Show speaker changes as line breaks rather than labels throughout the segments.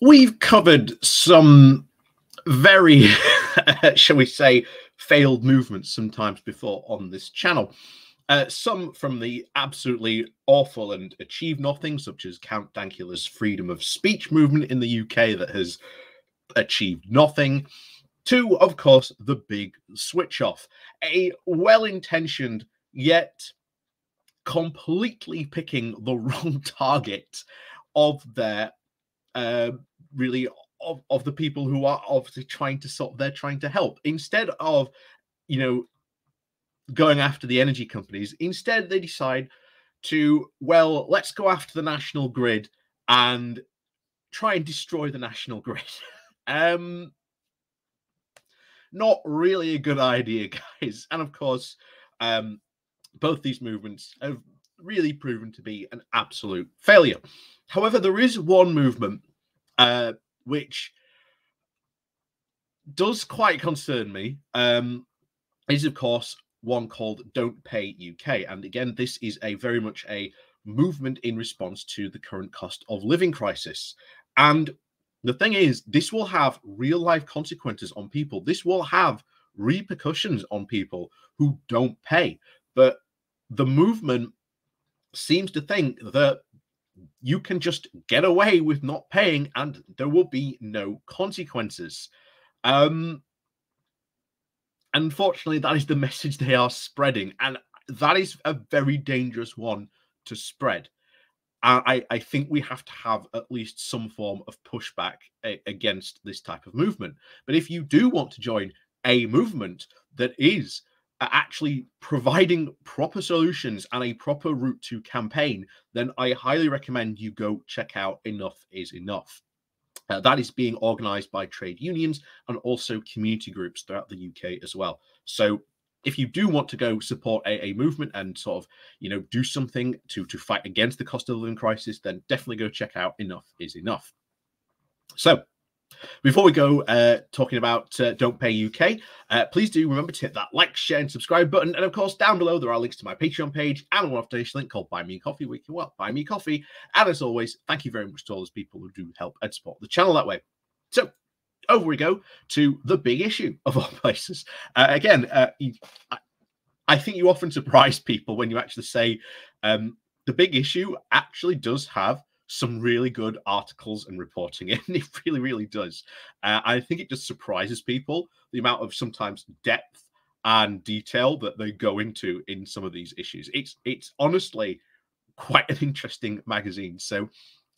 We've covered some very, shall we say, failed movements sometimes before on this channel. Some from the absolutely awful and achieve nothing, such as Count Dankula's freedom of speech movement in the UK that has achieved nothing, to, of course, the big switch off, a well-intentioned yet completely picking the wrong target of their really of the people who are obviously trying to they're trying to help, instead of going after the energy companies. Instead they decide to, well, let's go after the national grid and try and destroy the national grid. Not really a good idea, guys. And of course, both these movements have really proven to be an absolute failure. However, there is one movement which does quite concern me, is of course one called Don't Pay UK. And again, this is a very much a movement in response to the current cost of living crisis. And the thing is, this will have real life consequences on people. This will have repercussions on people who don't pay. But the movement seems to think that you can just get away with not paying and there will be no consequences. Unfortunately, that is the message they are spreading, and that is a very dangerous one to spread. I think we have to have at least some form of pushback against this type of movement. But if you do want to join a movement that is actually providing proper solutions and a proper route to campaign, then I highly recommend you go check out Enough is Enough. That is being organized by trade unions and also community groups throughout the UK as well. So if you do want to go support a movement and sort of, do something to fight against the cost of living crisis, then definitely go check out Enough is Enough. So before we go talking about Don't Pay UK, please do remember to hit that like, share, and subscribe button. And of course, down below, there are links to my Patreon page and a one-off donation link called Buy Me Coffee, where you can buy me coffee. And as always, thank you very much to all those people who do help and support the channel that way. So over we go to the big issue of all places. Again, I think you often surprise people when you actually say the big issue actually does have some really good articles and reporting in. It really, really does. I think it just surprises people, the amount of sometimes depth and detail that they go into in some of these issues. It's honestly quite an interesting magazine. So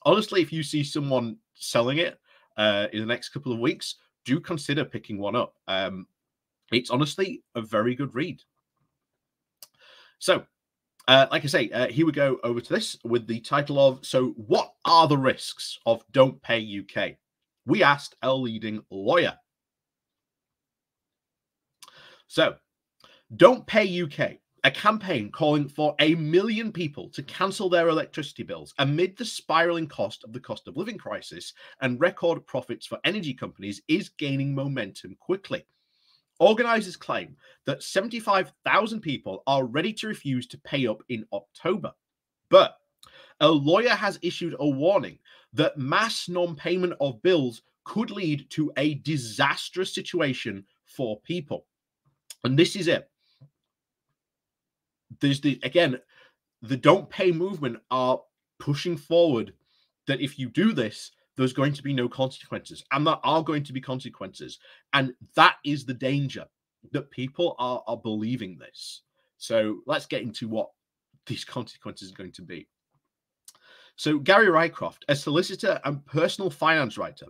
honestly, if you see someone selling it in the next couple of weeks, do consider picking one up. It's honestly a very good read. So like I say, here we go over to this with the title of, so what are the risks of Don't Pay UK? We asked a leading lawyer. So Don't Pay UK, a campaign calling for 1 million people to cancel their electricity bills amid the spiraling cost of living crisis and record profits for energy companies, is gaining momentum quickly. Organisers claim that 75,000 people are ready to refuse to pay up in October. But a lawyer has issued a warning that mass non-payment of bills could lead to a disastrous situation for people. And this is it. There's the Don't Pay movement are pushing forward that if you do this, there's going to be no consequences, and there are going to be consequences. And that is the danger, that people are believing this. So let's get into what these consequences are going to be. So Gary Rycroft, a solicitor and personal finance writer,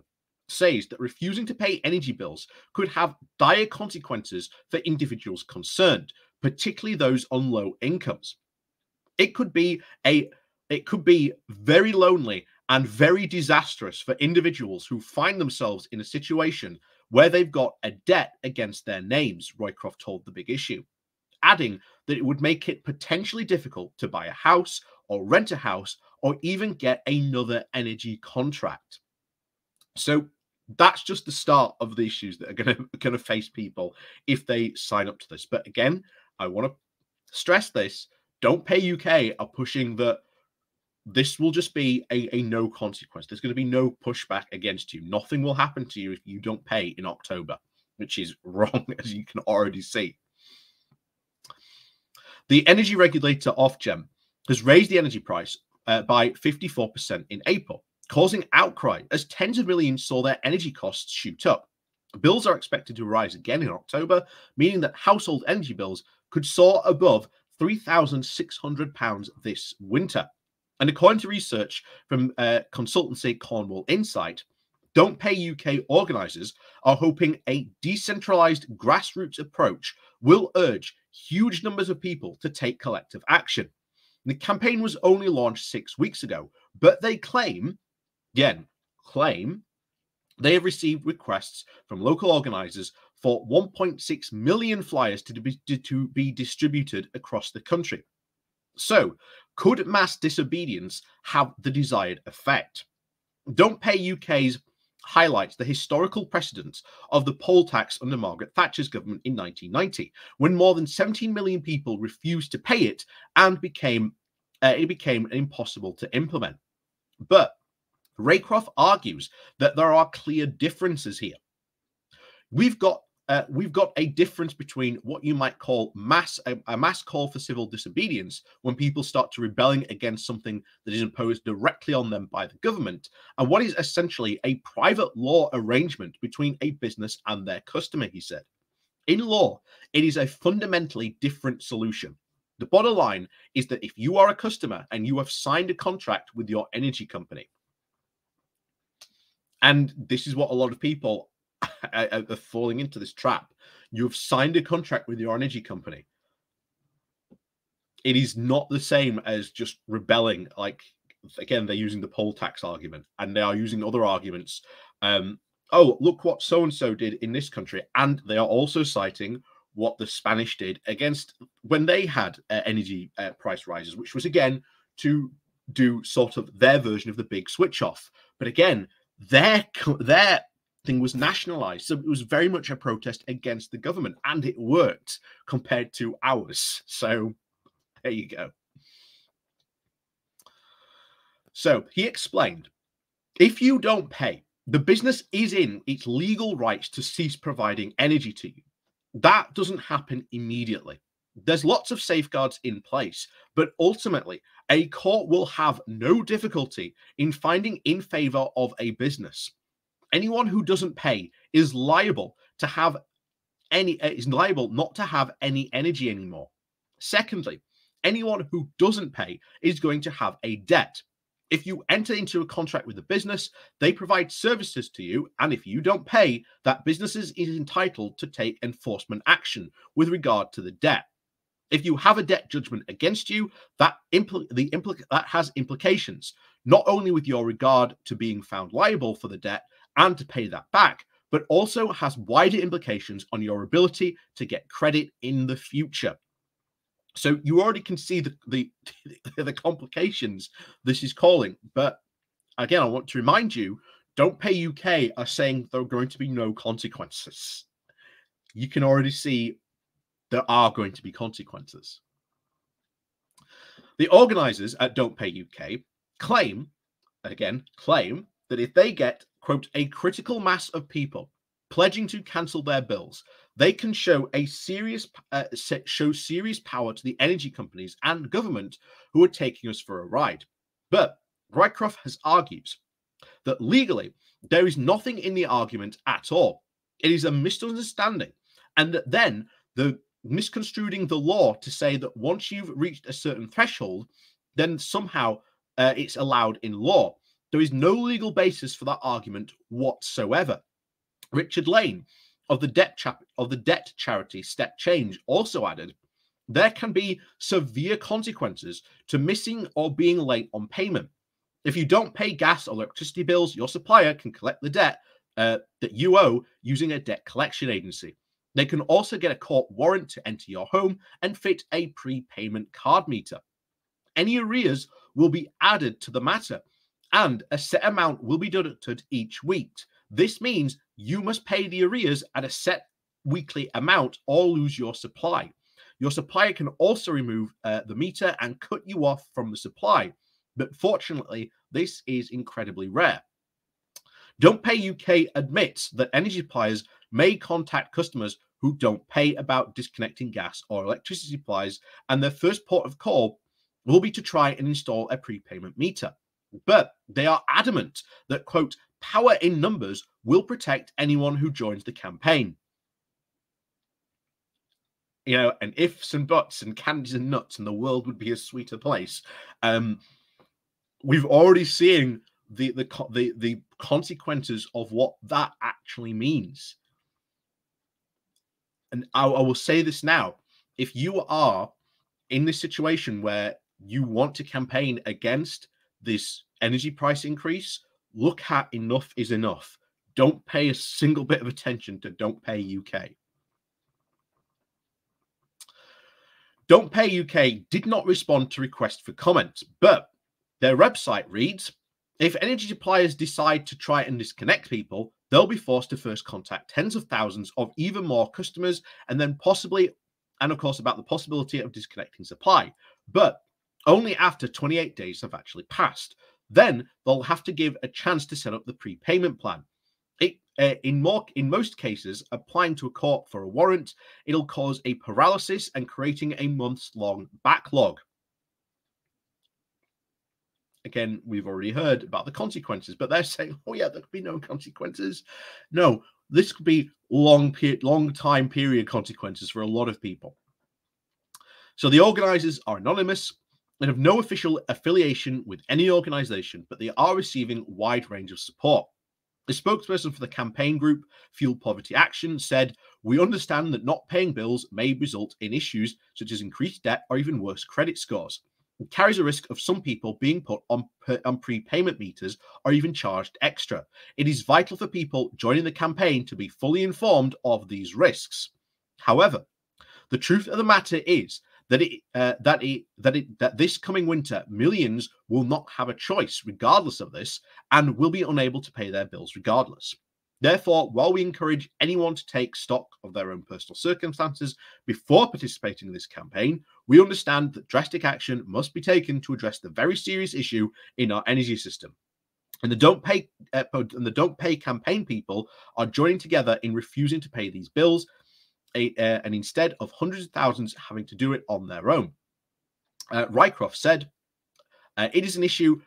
says that refusing to pay energy bills could have dire consequences for individuals concerned, particularly those on low incomes. It could be very lonely and very disastrous for individuals who find themselves in a situation where they've got a debt against their names, Roycroft told The Big Issue, adding that it would make it potentially difficult to buy a house or rent a house or even get another energy contract. So that's just the start of the issues that are going to face people if they sign up to this. But again, I want to stress this. Don't Pay UK are pushing that this will just be a no consequence. There's going to be no pushback against you. Nothing will happen to you if you don't pay in October, which is wrong, as you can already see. The energy regulator Ofgem has raised the energy price by 54% in April, causing outcry as tens of millions saw their energy costs shoot up. Bills are expected to rise again in October, meaning that household energy bills could soar above £3,600 this winter. And according to research from consultancy Cornwall Insight, Don't Pay UK organisers are hoping a decentralised grassroots approach will urge huge numbers of people to take collective action. The campaign was only launched 6 weeks ago, but they claim they have received requests from local organisers for 1.6 million flyers to be distributed across the country. So, could mass disobedience have the desired effect? Don't Pay UK's highlights the historical precedents of the poll tax under Margaret Thatcher's government in 1990, when more than 17 million people refused to pay it and it became impossible to implement. But Raycroft argues that there are clear differences here. We've got a difference between what you might call a mass call for civil disobedience, when people start to rebelling against something that is imposed directly on them by the government, and what is essentially a private law arrangement between a business and their customer, he said. In law, it is a fundamentally different solution. The bottom line is that if you are a customer and you have signed a contract with your energy company, and this is what a lot of people are falling into, this trap. You've signed a contract with your energy company. It is not the same as just rebelling. Like, again, they're using the poll tax argument, and they are using other arguments. Oh, look what so-and-so did in this country. And they are also citing what the Spanish did against when they had energy price rises, which was, again, to do sort of their version of the big switch off. But again, their thing was nationalized, so it was very much a protest against the government, and it worked compared to ours. So there you go. So he explained, if you don't pay, the business is in its legal rights to cease providing energy to you. That doesn't happen immediately. There's lots of safeguards in place, but ultimately a court will have no difficulty in finding in favor of a business. Anyone who doesn't pay is liable not to have any energy anymore. Secondly, anyone who doesn't pay is going to have a debt. If you enter into a contract with a business, they provide services to you, and if you don't pay, that business is entitled to take enforcement action with regard to the debt. If you have a debt judgment against you, that has implications, not only with your regard to being found liable for the debt and to pay that back, but also has wider implications on your ability to get credit in the future. So you already can see the complications this is calling. But again, I want to remind you, Don't Pay UK are saying there are going to be no consequences. You can already see there are going to be consequences. The organisers at Don't Pay UK claim that if they get, quote, a critical mass of people pledging to cancel their bills, they can show serious power to the energy companies and government who are taking us for a ride. But Rycroft has argued that legally there is nothing in the argument at all. It is a misunderstanding, and that then the misconstruing the law to say that once you've reached a certain threshold, then somehow it's allowed in law. There is no legal basis for that argument whatsoever. Richard Lane of the debt charity Step Change also added, there can be severe consequences to missing or being late on payment. If you don't pay gas or electricity bills, your supplier can collect the debt that you owe using a debt collection agency. They can also get a court warrant to enter your home and fit a prepayment card meter. Any arrears will be added to the matter, and a set amount will be deducted each week. This means you must pay the arrears at a set weekly amount or lose your supply. Your supplier can also remove the meter and cut you off from the supply. But fortunately, this is incredibly rare. Don't Pay UK admits that energy suppliers may contact customers who don't pay about disconnecting gas or electricity supplies, and their first port of call will be to try and install a prepayment meter. But they are adamant that, quote, power in numbers will protect anyone who joins the campaign. You know, and ifs and buts and candies and nuts, and the world would be a sweeter place. We've already seen the consequences of what that actually means. And I will say this now: if you are in this situation where you want to campaign against this energy price increase, look at enough is enough. Don't pay a single bit of attention to Don't Pay UK. Don't Pay UK did not respond to requests for comment, but their website reads, if energy suppliers decide to try and disconnect people, they'll be forced to first contact tens of thousands of even more customers, and then possibly, and of course, about the possibility of disconnecting supply, but only after 28 days have actually passed. Then they'll have to give a chance to set up the prepayment plan. In most cases, applying to a court for a warrant, it'll cause a paralysis and creating a months-long backlog. Again, we've already heard about the consequences, but they're saying, oh yeah, there could be no consequences. No, this could be long time period consequences for a lot of people. So the organizers are anonymous and have no official affiliation with any organization, but they are receiving a wide range of support. The spokesperson for the campaign group, Fuel Poverty Action, said, we understand that not paying bills may result in issues such as increased debt or even worse credit scores. It carries a risk of some people being put on prepayment meters or even charged extra. It is vital for people joining the campaign to be fully informed of these risks. However, the truth of the matter is that this coming winter, millions will not have a choice regardless of this and will be unable to pay their bills regardless. Therefore, while we encourage anyone to take stock of their own personal circumstances before participating in this campaign, we understand that drastic action must be taken to address the very serious issue in our energy system. And the Don't Pay campaign people are joining together in refusing to pay these bills, and instead of hundreds of thousands having to do it on their own. Rycroft said, it is an issue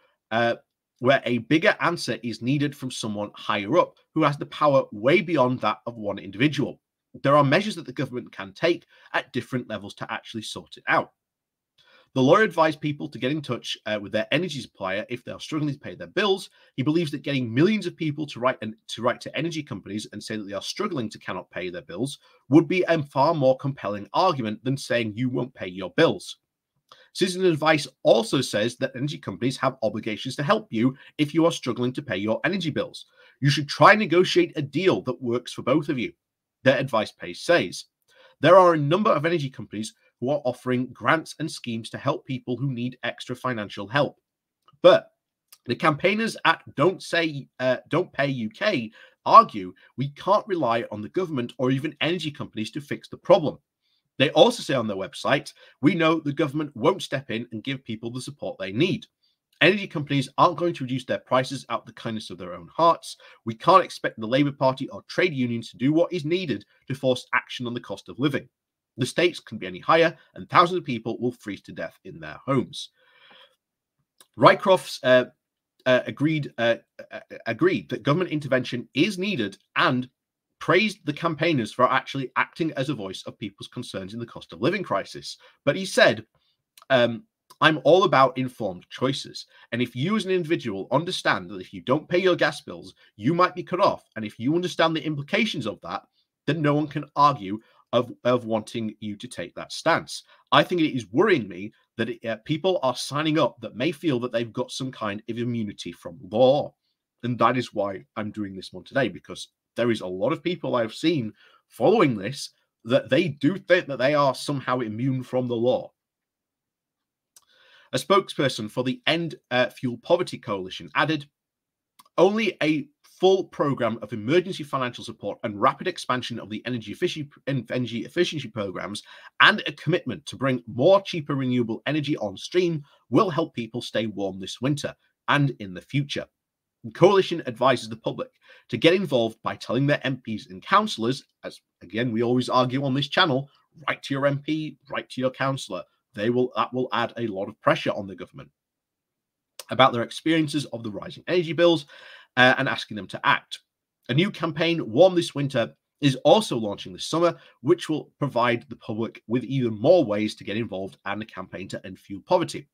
where a bigger answer is needed from someone higher up who has the power way beyond that of one individual. There are measures that the government can take at different levels to actually sort it out. The lawyer advised people to get in touch with their energy supplier if they are struggling to pay their bills. He believes that getting millions of people to write to energy companies and say that they are struggling to cannot pay their bills would be a far more compelling argument than saying you won't pay your bills. Citizen Advice also says that energy companies have obligations to help you if you are struggling to pay your energy bills. You should try and negotiate a deal that works for both of you, their advice page says. There are a number of energy companies who are offering grants and schemes to help people who need extra financial help. But the campaigners at Don't Pay UK argue we can't rely on the government or even energy companies to fix the problem. They also say on their website, we know the government won't step in and give people the support they need. Energy companies aren't going to reduce their prices out of the kindness of their own hearts. We can't expect the Labour Party or trade unions to do what is needed to force action on the cost of living. The stakes can be any higher, and thousands of people will freeze to death in their homes. Rycroft's agreed that government intervention is needed and praised the campaigners for actually acting as a voice of people's concerns in the cost of living crisis. But he said, I'm all about informed choices. And if you as an individual understand that if you don't pay your gas bills, you might be cut off. And if you understand the implications of that, then no one can argue of wanting you to take that stance. I think it is worrying me that people are signing up that may feel that they've got some kind of immunity from law. And that is why I'm doing this one today, because there is a lot of people I've seen following this that they do think that they are somehow immune from the law. A spokesperson for the End Fuel Poverty Coalition added, only a full program of emergency financial support and rapid expansion of the energy efficiency programs, and a commitment to bring more cheaper renewable energy on stream will help people stay warm this winter and in the future. The coalition advises the public to get involved by telling their MPs and councillors, as again we always argue on this channel, write to your MP, write to your councillor. That will add a lot of pressure on the government about their experiences of the rising energy bills and asking them to act. A new campaign, Warm This Winter, is also launching this summer, which will provide the public with even more ways to get involved and a campaign to end fuel poverty.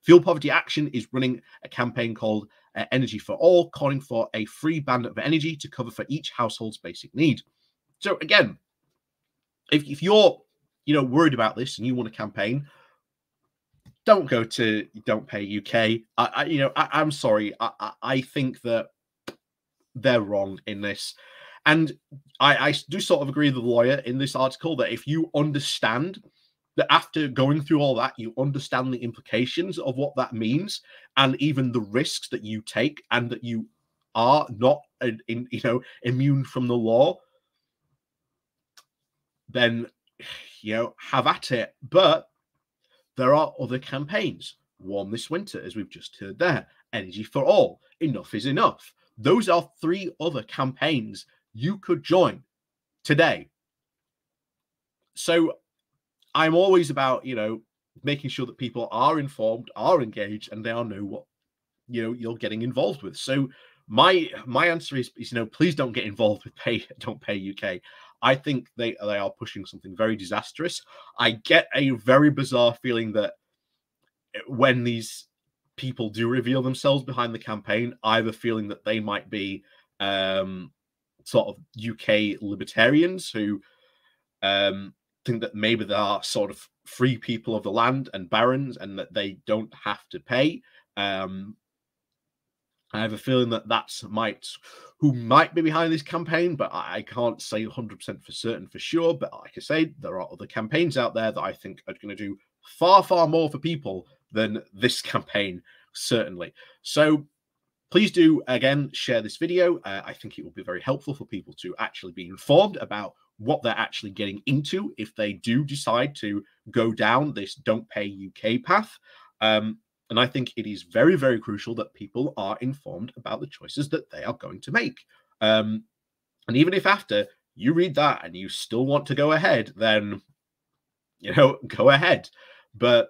Fuel Poverty Action is running a campaign called Energy for All, calling for a free band of energy to cover for each household's basic need. So again, if you're worried about this and you want a campaign, don't go to Don't Pay UK. I'm sorry. I think that they're wrong in this. And I do sort of agree with the lawyer in this article that if you understand that after going through all that, you understand the implications of what that means and even the risks that you take and that you are not immune from the law, then have at it. But there are other campaigns. Warm This Winter, as we've just heard there. Energy for All. Enough is Enough. Those are 3 other campaigns you could join today. So I'm always about, making sure that people are informed, are engaged, and they all know what, you're getting involved with. So my answer is please don't get involved with Don't Pay UK. I think they are pushing something very disastrous. I get a very bizarre feeling that when these people do reveal themselves behind the campaign, I have a feeling that they might be sort of UK libertarians who think that maybe they are sort of free people of the land and barons and that they don't have to pay. I have a feeling that that's who might be behind this campaign, but I can't say 100% for certain for sure. But like I say, there are other campaigns out there that I think are going to do far, far more for people than this campaign, certainly. So please do, again, share this video. I think it will be very helpful for people to actually be informed about what they're actually getting into if they do decide to go down this Don't Pay UK path. And I think it is very, very crucial that people are informed about the choices that they are going to make. And even if after you read that and you still want to go ahead, then, go ahead. But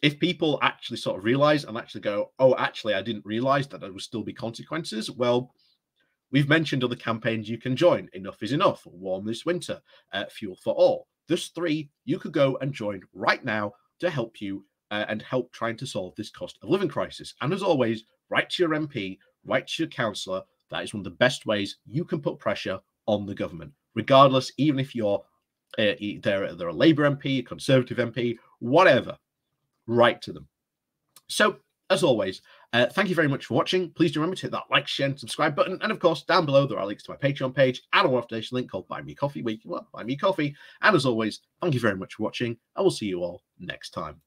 if people actually sort of realize and actually go, oh, actually, I didn't realize that there would still be consequences. Well, we've mentioned other campaigns you can join. Enough is Enough, Warm This Winter, Fuel for All. There's 3 you could go and join right now to help you and help trying to solve this cost of living crisis. And as always, write to your MP, write to your councillor. That is one of the best ways you can put pressure on the government, regardless, even if you're they're a Labour MP, a Conservative MP, whatever, write to them. So, as always, thank you very much for watching. Please do remember to hit that like, share, and subscribe button. And of course, down below, there are links to my Patreon page and a one-off donation link called Buy Me Coffee, where you can buy me coffee. And as always, thank you very much for watching. I will see you all next time.